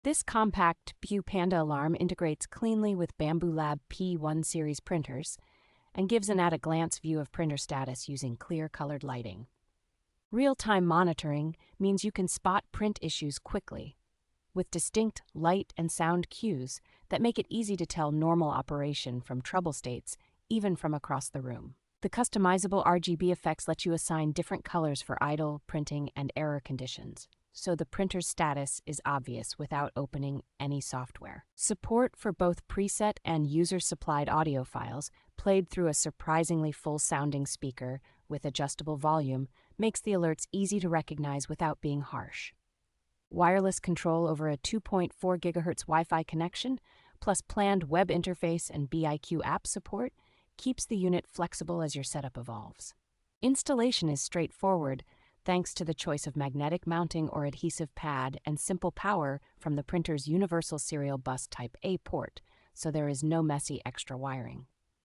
This compact BIQU Panda Alarm integrates cleanly with Bambu Lab P series printers and gives an at-a-glance view of printer status using clear-colored lighting. Real-time monitoring means you can spot print issues quickly, with distinct light and sound cues that make it easy to tell normal operation from trouble states, even from across the room. The customizable RGB effects let you assign different colors for idle, printing, and error conditions, so the printer's status is obvious without opening any software. Support for both preset and user-supplied audio files, played through a surprisingly full-sounding speaker with adjustable volume, makes the alerts easy to recognize without being harsh. Wireless control over a 2.4 GHz Wi-Fi connection, plus planned web interface and BIQU app support, keeps the unit flexible as your setup evolves. Installation is straightforward, thanks to the choice of magnetic mounting or adhesive pad and simple power from the printer's universal serial bus Type A port, so there is no messy extra wiring.